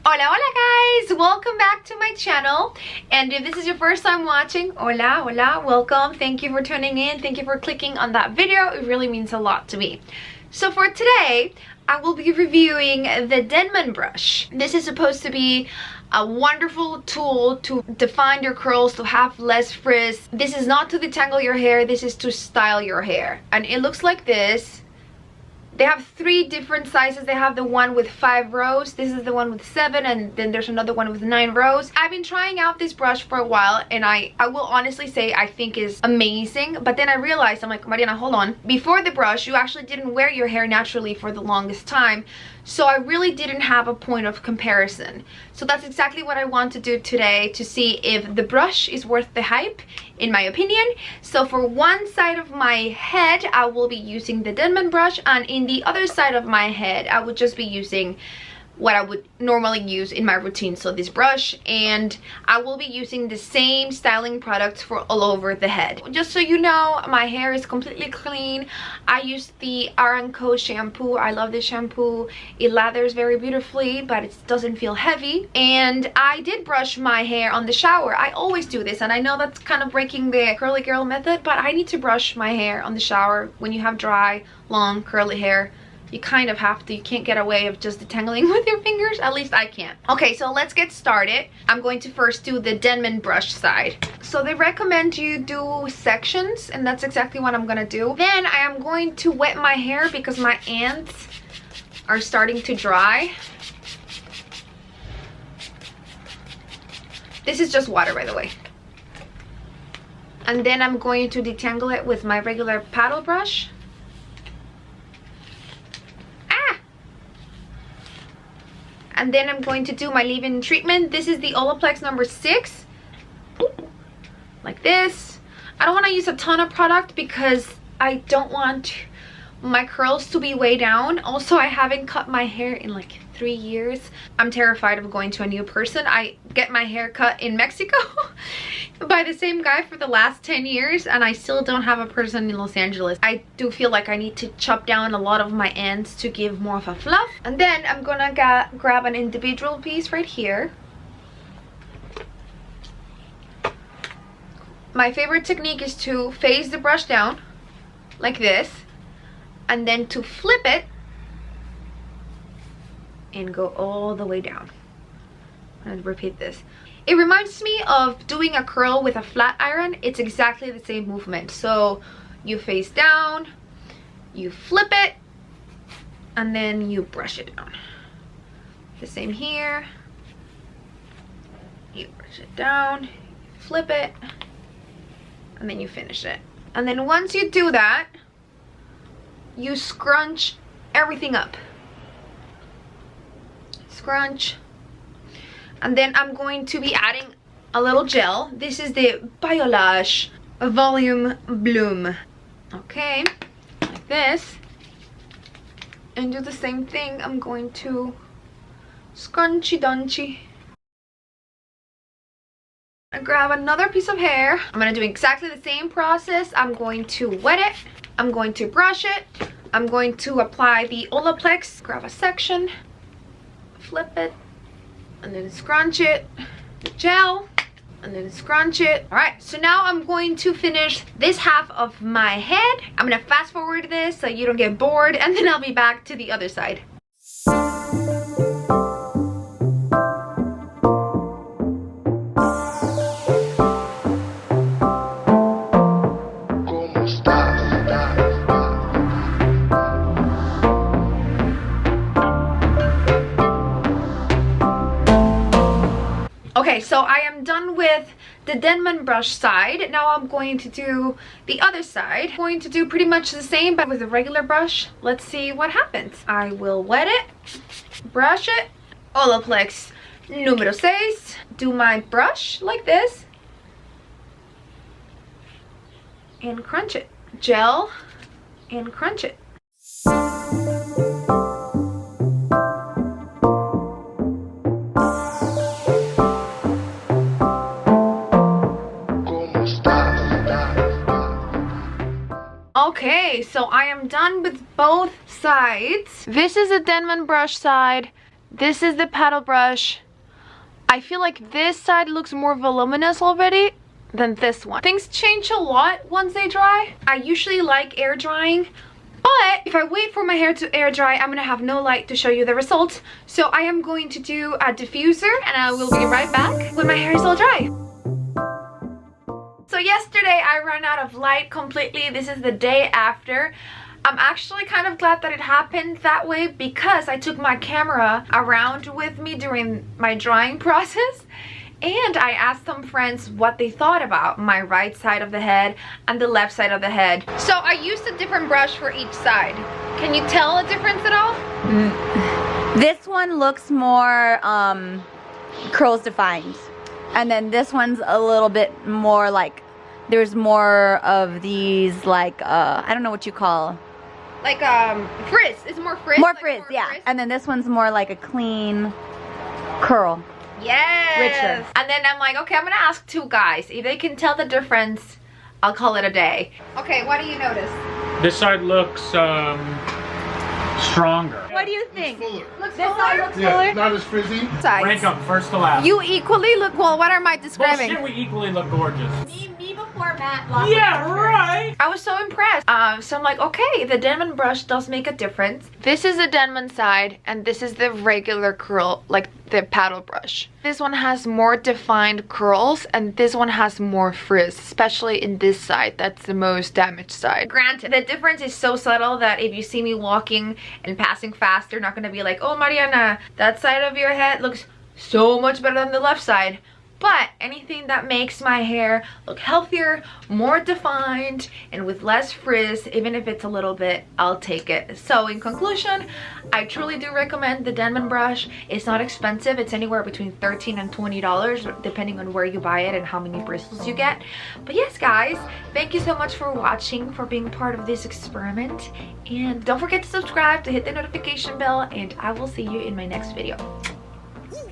Hola, hola guys! Welcome back to my channel. And if this is your first time watching, hola, hola, welcome. Thank you for tuning in. Thank you for clicking on that video. It really means a lot to me. So for today, I will be reviewing the Denman brush. This is supposed to be a wonderful tool to define your curls, to have less frizz. This is not to detangle your hair, this is to style your hair. And it looks like this. They have 3 different sizes. They have the one with 5 rows. This is the one with 7, and then there's another one with 9 rows. I've been trying out this brush for a while, and I will honestly say I think is amazing. But then I realized, I'm like, Mariana, hold on. Before the brush, you actually didn't wear your hair naturally for the longest time. So I really didn't have a point of comparison. So that's exactly what I want to do today, to see if the brush is worth the hype, in my opinion. So for one side of my head, I will be using the Denman brush, and in the other side of my head, I would just be using what I would normally use in my routine, so this brush, and I will be using the same styling products for all over the head. Just so you know, my hair is completely clean. I use the R&Co shampoo. I love this shampoo. It lathers very beautifully, but it doesn't feel heavy. And I did brush my hair on the shower. I always do this, and I know that's kind of breaking the curly girl method, but I need to brush my hair on the shower. When you have dry, long, curly hair, you kind of have to. You can't get away of just detangling with your fingers. At least I can't. Okay, so let's get started. I'm going to first do the Denman brush side. So they recommend you do sections, and that's exactly what I'm gonna do. Then I am going to wet my hair because my ends are starting to dry. This is just water, by the way. And then I'm going to detangle it with my regular paddle brush. And then I'm going to do my leave-in treatment. This is the Olaplex number 6. Like this. I don't want to use a ton of product because I don't want my curls to be way down. Also, I haven't cut my hair in like 3 years. I'm terrified of going to a new person. I get my hair cut in Mexico by the same guy for the last 10 years, and I still don't have a person in Los Angeles. I do feel like I need to chop down a lot of my ends to give more of a fluff. And then I'm gonna grab an individual piece right here. My favorite technique is to face the brush down like this, and then to flip it and go all the way down. And repeat this. It reminds me of doing a curl with a flat iron. It's exactly the same movement. So you face down, you flip it, and then you brush it down. The same here. You brush it down, flip it, and then you finish it. And then once you do that, you scrunch everything up. Scrunch. And then I'm going to be adding a little gel. This is the Biolash Volume Bloom. Okay, like this. And do the same thing. I'm going to scrunchy dunchy. I grab another piece of hair. I'm gonna do exactly the same process. I'm going to wet it. I'm going to brush it. I'm going to apply the Olaplex. Grab a section, flip it, and then scrunch it, the gel, and then scrunch it. All right, so now I'm going to finish this half of my head. I'm gonna fast forward this so you don't get bored, and then I'll be back to the other side. Okay, so I am done with the Denman brush side. Now I'm going to do the other side. I'm going to do pretty much the same, but with a regular brush. Let's see what happens. I will wet it, brush it, Olaplex numero 6. Do my brush like this, and crunch it. Gel, and crunch it. Okay, so I am done with both sides. This is a Denman brush side. This is the paddle brush. I feel like this side looks more voluminous already than this one. Things change a lot once they dry. I usually like air drying, but if I wait for my hair to air dry, I'm gonna have no light to show you the results. So I am going to do a diffuser and I will be right back when my hair is all dry. So yesterday I ran out of light completely. This is the day after. I'm actually kind of glad that it happened that way because I took my camera around with me during my drying process and I asked some friends what they thought about my right side of the head and the left side of the head. So I used a different brush for each side. Can you tell a difference at all? This one looks more curls defined, and then this one's a little bit more like there's more of these like I don't know what you call, like frizz. It's more frizz. More like frizz, more yeah. frizz. And then this one's more like a clean curl. Yes. Richer. And then I'm like, okay, I'm gonna ask two guys. If they can tell the difference, I'll call it a day. Okay, what do you notice? This side looks stronger. What do you think? Looks This side looks fuller? Not as frizzy. Rank them first to last. You equally look, well, what am I describing? Bullshit, we equally look gorgeous. Me before Matt lost. Yeah, right. I was so impressed. So I'm like, okay, the Denman brush does make a difference. This is the Denman side, and this is the regular curl, like the paddle brush. This one has more defined curls, and this one has more frizz, especially in this side. That's the most damaged side. Granted, the difference is so subtle that if you see me walking and passing fast, you're not gonna be like, oh, Mariana, that side of your head looks so much better than the left side. But anything that makes my hair look healthier, more defined, and with less frizz, even if it's a little bit, I'll take it. So in conclusion, I truly do recommend the Denman brush. It's not expensive. It's anywhere between $13 and $20, depending on where you buy it and how many bristles you get. But yes, guys, thank you so much for watching, for being part of this experiment. And don't forget to subscribe, to hit the notification bell, and I will see you in my next video.